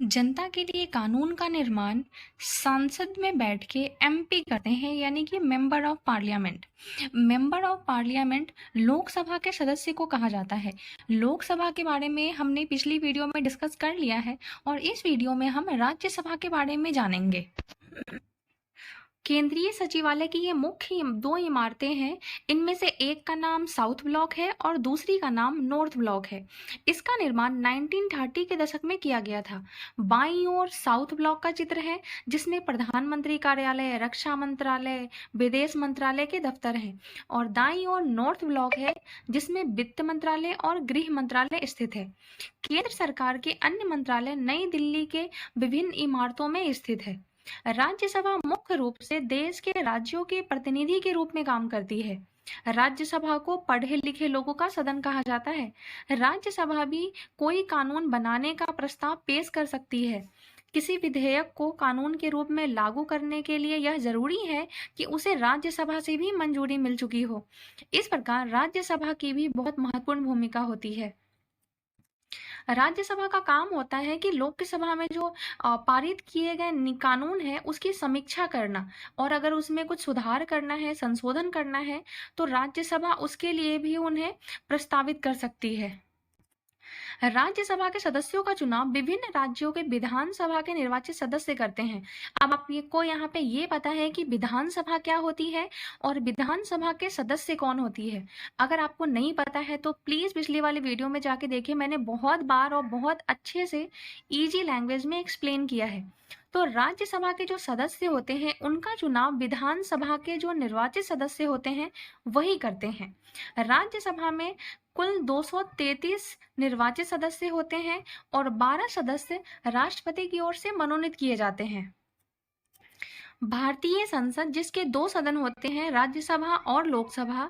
जनता के लिए कानून का निर्माण संसद में बैठ के एमपी करते हैं, यानी कि member of parliament. Member of parliament Lok Sabha के सदस्य को कहा जाता है। लोकसभा के बारे में हमने पिछली वीडियो में डिस्कस कर लिया है और इस वीडियो में हम राज्यसभा के बारे में जानेंगे। केंद्रीय सचिवालय की ये मुख्य दो इमारतें हैं। इनमें से एक का नाम साउथ ब्लॉक है और दूसरी का नाम नॉर्थ ब्लॉक है। इसका निर्माण 1930 के दशक में किया गया था। बाईं ओर साउथ ब्लॉक का चित्र है, जिसमें प्रधानमंत्री कार्यालय, रक्षा मंत्रालय, विदेश मंत्रालय के दफ्तर हैं, और दाईं ओर नॉर्थ ब्लॉक है, जिसमें वित्त मंत्रालय और गृह मंत्रालय स्थित है। केंद्र सरकार के अन्य मंत्रालय नई दिल्ली के विभिन्न इमारतों में स्थित है। राज्यसभा मुख्य रूप से देश के राज्यों के प्रतिनिधि के रूप में काम करती है। राज्यसभा को पढ़े लिखे लोगों का सदन कहा जाता है। राज्यसभा भी कोई कानून बनाने का प्रस्ताव पेश कर सकती है। किसी विधेयक को कानून के रूप में लागू करने के लिए यह जरूरी है कि उसे राज्यसभा से भी मंजूरी मिल चुकी हो। इस प्रकार राज्यसभा की भी बहुत महत्वपूर्ण भूमिका होती है। राज्यसभा का काम होता है कि लोकसभा में जो पारित किए गए कानून है उसकी समीक्षा करना, और अगर उसमें कुछ सुधार करना है, संशोधन करना है, तो राज्यसभा उसके लिए भी उन्हें प्रस्तावित कर सकती है। राज्यसभा के सदस्यों का चुनाव विभिन्न राज्यों के विधानसभा के निर्वाचित सदस्य करते हैं। अब आपको यहाँ पे ये पता है कि विधानसभा क्या होती है और विधानसभा के सदस्य कौन होती है। अगर आपको नहीं पता है तो प्लीज पिछली वाली वीडियो में जाके देखिए, मैंने बहुत बार और बहुत अच्छे से इजी लैंग्वेज में एक्सप्लेन किया है। तो राज्यसभा के जो सदस्य होते हैं उनका चुनाव विधानसभा के जो निर्वाचित सदस्य होते हैं वही करते हैं। राज्यसभा में कुल 233 निर्वाचित सदस्य होते हैं और 12 सदस्य राष्ट्रपति की ओर से मनोनीत किए जाते हैं। भारतीय संसद, जिसके दो सदन होते हैं, राज्यसभा और लोकसभा,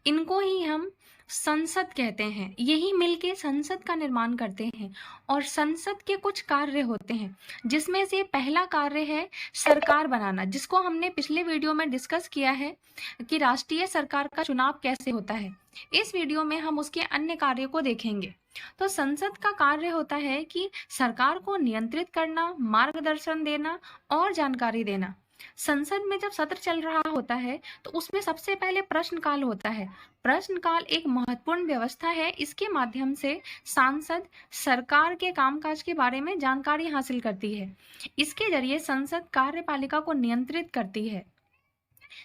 इनको ही हम संसद कहते हैं। यही मिलके संसद का निर्माण करते हैं और संसद के कुछ कार्य होते हैं, जिसमें से पहला कार्य है सरकार बनाना, जिसको हमने पिछले वीडियो में डिस्कस किया है कि राष्ट्रीय सरकार का चुनाव कैसे होता है। इस वीडियो में हम उसके अन्य कार्यों को देखेंगे। तो संसद का कार्य होता है कि सरकार को नियंत्रित करना, मार्गदर्शन देना और जानकारी देना। संसद में जब सत्र चल रहा होता है तो उसमें सबसे पहले प्रश्नकाल होता है। प्रश्नकाल एक महत्वपूर्ण व्यवस्था है। इसके माध्यम से सांसद सरकार के कामकाज के बारे में जानकारी हासिल करती है। इसके जरिए संसद कार्यपालिका को नियंत्रित करती है।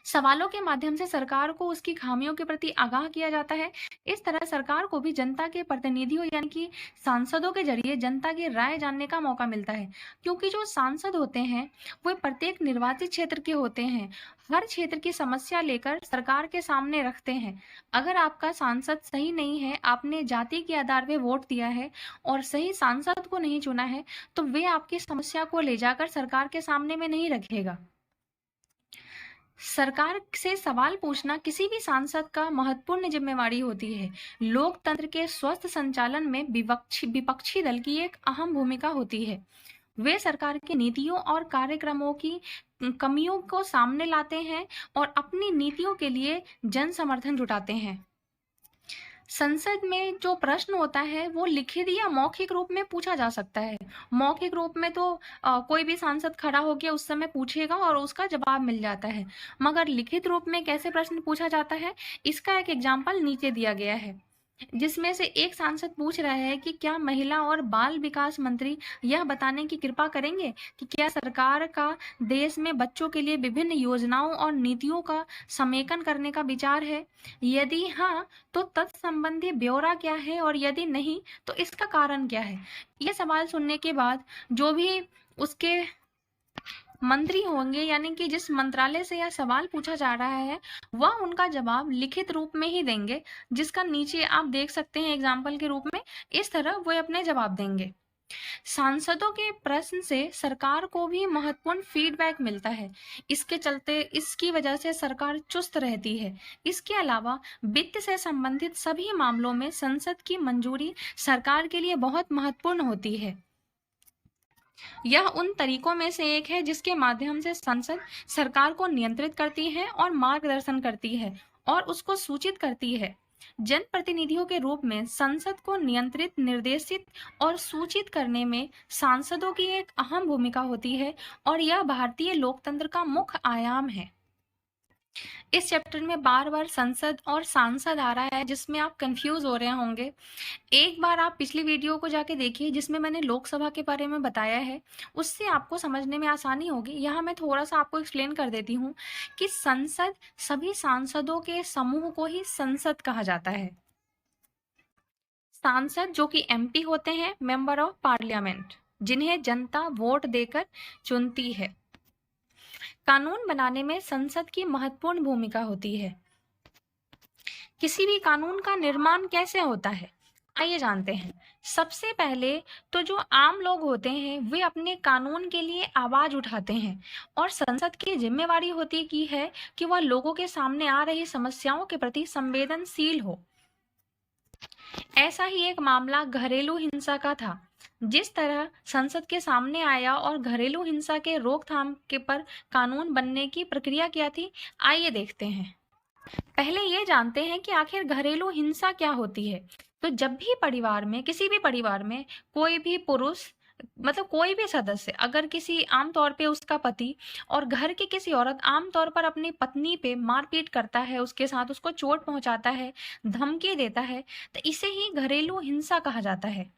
सवालों के माध्यम से सरकार को उसकी खामियों के प्रति आगाह किया जाता है। इस तरह सरकार को भी जनता के प्रतिनिधियों यानी कि सांसदों के जरिए जनता की राय जानने का मौका मिलता है, क्योंकि जो सांसद होते हैं वो प्रत्येक निर्वाचित क्षेत्र के होते हैं। हर क्षेत्र की समस्या लेकर सरकार के सामने रखते हैं। अगर आपका सांसद सही नहीं है, आपने जाति के आधार पर वोट दिया है और सही सांसद को नहीं चुना है, तो वे आपकी समस्या को ले जाकर सरकार के सामने में नहीं रखेगा। सरकार से सवाल पूछना किसी भी सांसद का महत्वपूर्ण जिम्मेवारी होती है। लोकतंत्र के स्वस्थ संचालन में विपक्षी दल की एक अहम भूमिका होती है। वे सरकार की नीतियों और कार्यक्रमों की कमियों को सामने लाते हैं और अपनी नीतियों के लिए जन समर्थन जुटाते हैं। संसद में जो प्रश्न होता है वो लिखित या मौखिक रूप में पूछा जा सकता है। मौखिक रूप में तो कोई भी सांसद खड़ा होकर उस समय पूछेगा और उसका जवाब मिल जाता है, मगर लिखित रूप में कैसे प्रश्न पूछा जाता है इसका एक एग्जाम्पल नीचे दिया गया है, जिसमें से एक सांसद पूछ रहा है कि क्या महिला और बाल विकास मंत्री यह बताने की कृपा करेंगे कि क्या सरकार का देश में बच्चों के लिए विभिन्न योजनाओं और नीतियों का समेकन करने का विचार है। यदि हाँ तो तत्संबंधी ब्यौरा क्या है और यदि नहीं तो इसका कारण क्या है। यह सवाल सुनने के बाद जो भी उसके मंत्री होंगे यानी कि जिस मंत्रालय से यह सवाल पूछा जा रहा है वह उनका जवाब लिखित रूप में ही देंगे, जिसका नीचे आप देख सकते हैं एग्जाम्पल के रूप में। इस तरह वो अपने जवाब देंगे। सांसदों के प्रश्न से सरकार को भी महत्वपूर्ण फीडबैक मिलता है। इसकी वजह से सरकार चुस्त रहती है। इसके अलावा वित्त से संबंधित सभी मामलों में संसद की मंजूरी सरकार के लिए बहुत महत्वपूर्ण होती है। यह उन तरीकों में से एक है जिसके माध्यम से संसद सरकार को नियंत्रित करती है और मार्गदर्शन करती है और उसको सूचित करती है। जनप्रतिनिधियों के रूप में संसद को नियंत्रित, निर्देशित और सूचित करने में सांसदों की एक अहम भूमिका होती है और यह भारतीय लोकतंत्र का मुख्य आयाम है। इस चैप्टर में बार-बार संसद और सांसद आ रहा है, जिसमें आप कंफ्यूज हो रहे होंगे। एक बार आप पिछली वीडियो को जाके देखिए जिसमें मैंने लोकसभा के बारे में बताया है, उससे आपको समझने में आसानी होगी। यहाँ मैं थोड़ा-सा आपको एक्सप्लेन कर देती हूँ कि संसद, सभी सांसदों के समूह को ही संसद कहा जाता है। सांसद जो कि एमपी होते हैं, मेंबर ऑफ पार्लियामेंट, जिन्हें जनता वोट देकर चुनती है। कानून बनाने में संसद की महत्वपूर्ण भूमिका होती है। किसी भी कानून का निर्माण कैसे होता है, आइए जानते हैं। सबसे पहले तो जो आम लोग होते हैं वे अपने कानून के लिए आवाज उठाते हैं और संसद की जिम्मेवारी होती की है कि वह लोगों के सामने आ रही समस्याओं के प्रति संवेदनशील हो। ऐसा ही एक मामला घरेलू हिंसा का था। जिस तरह संसद के सामने आया और घरेलू हिंसा के रोकथाम के पर कानून बनने की प्रक्रिया क्या थी, आइए देखते हैं। पहले ये जानते हैं कि आखिर घरेलू हिंसा क्या होती है। तो जब भी परिवार में, किसी भी परिवार में कोई भी पुरुष, मतलब कोई भी सदस्य, अगर किसी, आमतौर पे उसका पति और घर की किसी औरत आमतौर पर अपनी पत्नी पे मारपीट करता है, उसके साथ उसको चोट पहुंचाता है, धमकी देता है, तो इसे ही घरेलू हिंसा कहा जाता है।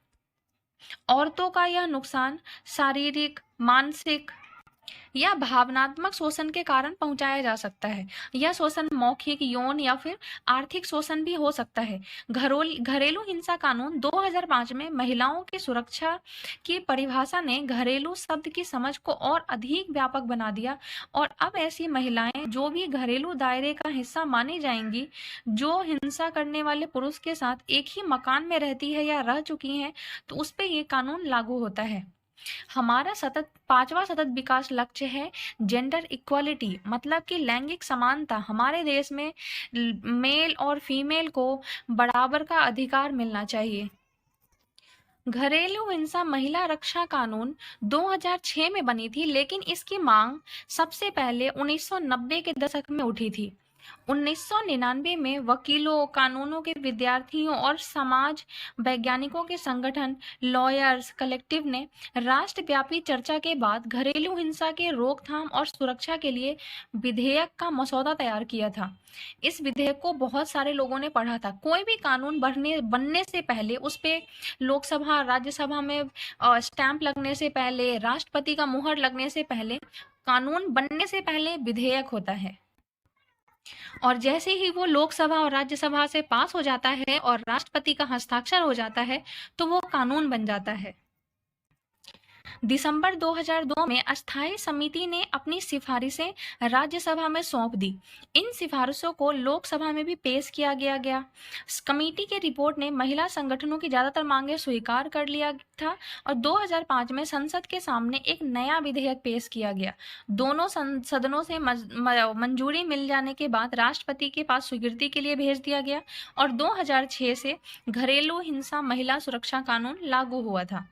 औरतों का यह नुकसान शारीरिक, मानसिक या भावनात्मक शोषण के कारण पहुंचाया जा सकता है। यह शोषण मौखिक, यौन या फिर आर्थिक शोषण भी हो सकता है। घरेलू हिंसा कानून 2005 में महिलाओं की सुरक्षा की परिभाषा ने घरेलू शब्द की समझ को और अधिक व्यापक बना दिया और अब ऐसी महिलाएं जो भी घरेलू दायरे का हिस्सा मानी जाएंगी, जो हिंसा करने वाले पुरुष के साथ एक ही मकान में रहती है या रह चुकी हैं, तो उस पर ये कानून लागू होता है। हमारा पांचवा सतत विकास लक्ष्य है जेंडर इक्वालिटी, मतलब कि लैंगिक समानता। हमारे देश में मेल और फीमेल को बराबर का अधिकार मिलना चाहिए। घरेलू हिंसा महिला रक्षा कानून 2006 में बनी थी, लेकिन इसकी मांग सबसे पहले 1990 के दशक में उठी थी। 1999 में वकीलों, कानूनों के विद्यार्थियों और समाज वैज्ञानिकों के संगठन लॉयर्स कलेक्टिव ने राष्ट्रव्यापी चर्चा के बाद घरेलू हिंसा के रोकथाम और सुरक्षा के लिए विधेयक का मसौदा तैयार किया था। इस विधेयक को बहुत सारे लोगों ने पढ़ा था। कोई भी कानून बनने से पहले, उस पे लोकसभा, राज्यसभा में स्टैंप लगने से पहले, राष्ट्रपति का मुहर लगने से पहले, कानून बनने से पहले विधेयक होता है और जैसे ही वो लोकसभा और राज्यसभा से पास हो जाता है और राष्ट्रपति का हस्ताक्षर हो जाता है, तो वो कानून बन जाता है। दिसंबर 2002 में अस्थायी समिति ने अपनी सिफारिशें राज्यसभा में सौंप दी। इन सिफारिशों को लोकसभा में भी पेश किया गया। कमेटी की रिपोर्ट ने महिला संगठनों की ज्यादातर मांगें स्वीकार कर लिया था और 2005 में संसद के सामने एक नया विधेयक पेश किया गया। दोनों सदनों से मंजूरी मिल जाने के बाद राष्ट्रपति के पास स्वीकृति के लिए भेज दिया गया और 2006 से घरेलू हिंसा महिला सुरक्षा कानून लागू हुआ था।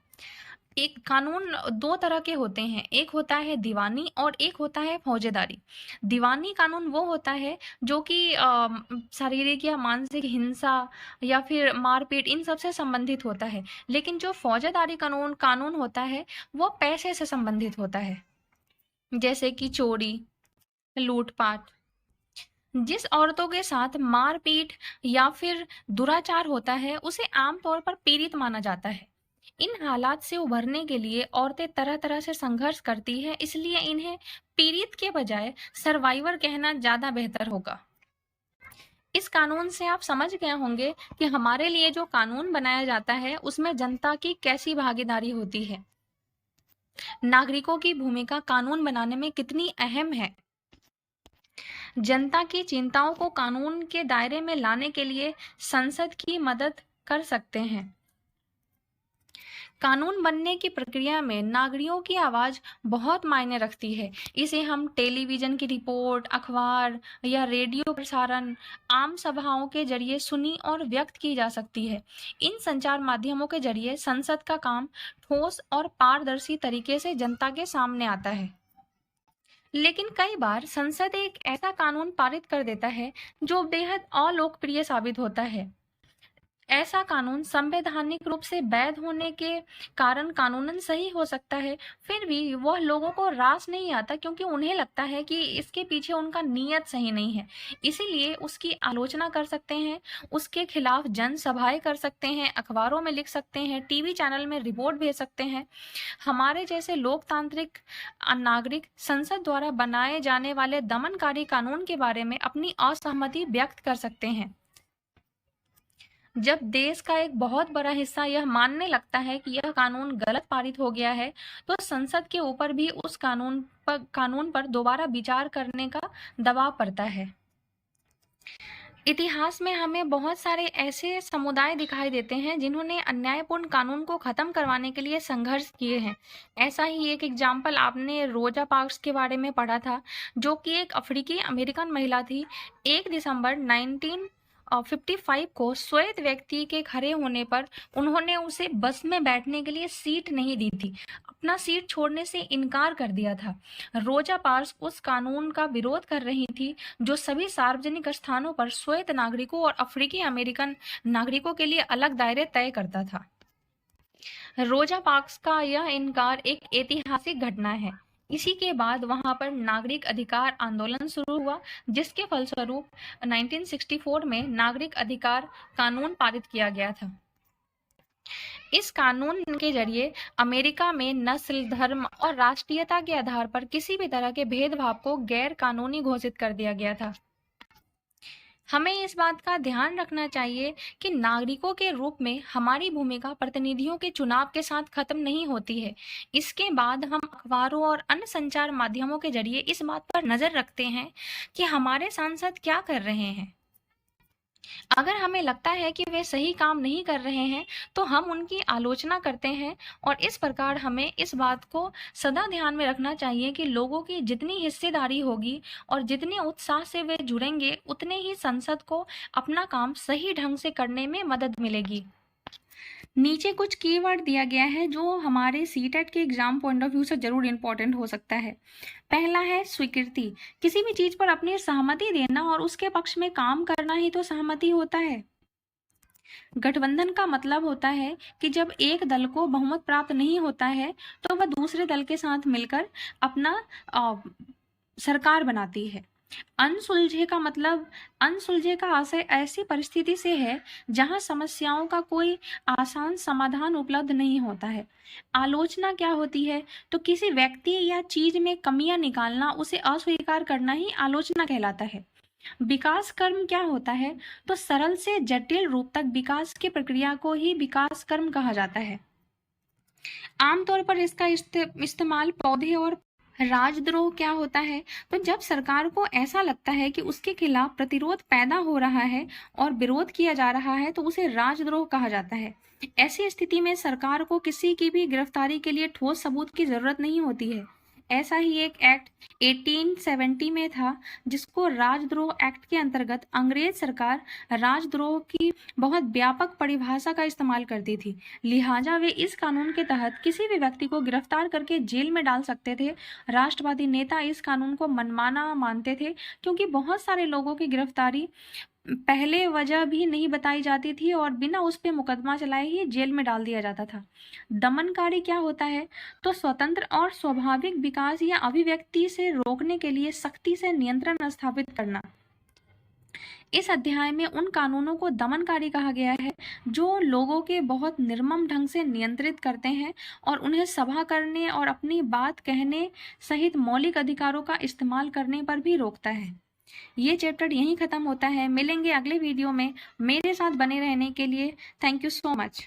एक कानून दो तरह के होते हैं, एक होता है दीवानी और एक होता है फौजेदारी। दीवानी कानून वो होता है जो कि शारीरिक या मानसिक हिंसा या फिर मारपीट, इन सब से संबंधित होता है, लेकिन जो फौजेदारी कानून होता है वो पैसे से संबंधित होता है, जैसे कि चोरी, लूटपाट। जिस औरतों के साथ मारपीट या फिर दुराचार होता है उसे आमतौर पर पीड़ित माना जाता है। इन हालात से उभरने के लिए औरतें तरह तरह से संघर्ष करती हैं, इसलिए इन्हें पीड़ित के बजाय सर्वाइवर कहना ज्यादा बेहतर होगा। इस कानून से आप समझ गए होंगे कि हमारे लिए जो कानून बनाया जाता है उसमें जनता की कैसी भागीदारी होती है, नागरिकों की भूमिका कानून बनाने में कितनी अहम है। जनता की चिंताओं को कानून के दायरे में लाने के लिए संसद की मदद कर सकते हैं। कानून बनने की प्रक्रिया में नागरिकों की आवाज बहुत मायने रखती है। इसे हम टेलीविजन की रिपोर्ट, अखबार या रेडियो प्रसारण, आम सभाओं के जरिए सुनी और व्यक्त की जा सकती है। इन संचार माध्यमों के जरिए संसद का काम ठोस और पारदर्शी तरीके से जनता के सामने आता है। लेकिन कई बार संसद एक ऐसा कानून पारित कर देता है जो बेहद अलोकप्रिय साबित होता है। ऐसा कानून संवैधानिक रूप से वैध होने के कारण कानूनन सही हो सकता है, फिर भी वह लोगों को रास नहीं आता क्योंकि उन्हें लगता है कि इसके पीछे उनका नीयत सही नहीं है। इसीलिए उसकी आलोचना कर सकते हैं, उसके खिलाफ जनसभाएं कर सकते हैं, अखबारों में लिख सकते हैं, टीवी चैनल में रिपोर्ट भेज सकते हैं। हमारे जैसे लोकतांत्रिक नागरिक संसद द्वारा बनाए जाने वाले दमनकारी कानून के बारे में अपनी असहमति व्यक्त कर सकते हैं। जब देश का एक बहुत बड़ा हिस्सा यह मानने लगता है कि यह कानून गलत पारित हो गया है, तो संसद के ऊपर भी उस कानून पर दोबारा विचार करने का दबाव पड़ता है। इतिहास में हमें बहुत सारे ऐसे समुदाय दिखाई देते हैं जिन्होंने अन्यायपूर्ण कानून को खत्म करवाने के लिए संघर्ष किए हैं। ऐसा ही एक एग्जाम्पल आपने रोजा पार्क्स के बारे में पढ़ा था, जो कि एक अफ्रीकी अमेरिकन महिला थी। 1 दिसंबर 1955 को श्वेत व्यक्ति के खड़े होने पर उन्होंने उसे बस में बैठने के लिए सीट नहीं दी थी, अपना सीट छोड़ने से इनकार कर दिया था। रोजा पार्क्स उस कानून का विरोध कर रही थी जो सभी सार्वजनिक स्थानों पर श्वेत नागरिकों और अफ्रीकी अमेरिकन नागरिकों के लिए अलग दायरे तय करता था। रोजा पार्क्स का यह इनकार एक ऐतिहासिक घटना है। इसी के बाद वहां पर नागरिक अधिकार आंदोलन शुरू हुआ, जिसके फलस्वरूप 1964 में नागरिक अधिकार कानून पारित किया गया था। इस कानून के जरिए अमेरिका में नस्ल, धर्म और राष्ट्रीयता के आधार पर किसी भी तरह के भेदभाव को गैर कानूनी घोषित कर दिया गया था। हमें इस बात का ध्यान रखना चाहिए कि नागरिकों के रूप में हमारी भूमिका प्रतिनिधियों के चुनाव के साथ खत्म नहीं होती है। इसके बाद हम अखबारों और अन्य संचार माध्यमों के जरिए इस बात पर नजर रखते हैं कि हमारे सांसद क्या कर रहे हैं। अगर हमें लगता है कि वे सही काम नहीं कर रहे हैं, तो हम उनकी आलोचना करते हैं। और इस प्रकार हमें इस बात को सदा ध्यान में रखना चाहिए कि लोगों की जितनी हिस्सेदारी होगी और जितने उत्साह से वे जुड़ेंगे, उतने ही संसद को अपना काम सही ढंग से करने में मदद मिलेगी। नीचे कुछ कीवर्ड दिया गया है जो हमारे सीटेट के एग्जाम पॉइंट ऑफ व्यू से जरूर इंपॉर्टेंट हो सकता है। पहला है स्वीकृति। किसी भी चीज पर अपनी सहमति देना और उसके पक्ष में काम करना ही तो सहमति होता है। गठबंधन का मतलब होता है कि जब एक दल को बहुमत प्राप्त नहीं होता है तो वह दूसरे दल के साथ मिलकर अपना सरकार बनाती है। अनसुलझे का मतलब, अनसुलझे का आशय ऐसी परिस्थिति से है जहां समस्याओं का कोई आसान समाधान उपलब्ध नहीं होता है। आलोचना क्या होती है? तो किसी व्यक्ति या चीज में कमियां निकालना, उसे अस्वीकार करना ही आलोचना कहलाता है। विकास कर्म क्या होता है? तो सरल से जटिल रूप तक विकास की प्रक्रिया को ही विकास कर्म कहा जाता है। आमतौर पर इसका इस्तेमाल पौधे और राजद्रोह क्या होता है? तो जब सरकार को ऐसा लगता है कि उसके खिलाफ प्रतिरोध पैदा हो रहा है और विरोध किया जा रहा है, तो उसे राजद्रोह कहा जाता है। ऐसी स्थिति में सरकार को किसी की भी गिरफ्तारी के लिए ठोस सबूत की जरूरत नहीं होती है। ऐसा ही एक एक्ट 1870 में था, जिसको राजद्रोह एक्ट के अंतर्गत अंग्रेज सरकार राजद्रोह की बहुत व्यापक परिभाषा का इस्तेमाल करती थी। लिहाजा वे इस कानून के तहत किसी भी व्यक्ति को गिरफ्तार करके जेल में डाल सकते थे। राष्ट्रवादी नेता इस कानून को मनमाना मानते थे, क्योंकि बहुत सारे लोगों की गिरफ्तारी पहले वजह भी नहीं बताई जाती थी और बिना उस पे मुकदमा चलाए ही जेल में डाल दिया जाता था। दमनकारी क्या होता है? तो स्वतंत्र और स्वाभाविक विकास या अभिव्यक्ति से रोकने के लिए सख्ती से नियंत्रण स्थापित करना। इस अध्याय में उन कानूनों को दमनकारी कहा गया है जो लोगों के बहुत निर्मम ढंग से नियंत्रित करते हैं और उन्हें सभा करने और अपनी बात कहने सहित मौलिक अधिकारों का इस्तेमाल करने पर भी रोकता है। ये चैप्टर यहीं खत्म होता है। मिलेंगे अगले वीडियो में। मेरे साथ बने रहने के लिए थैंक यू सो मच।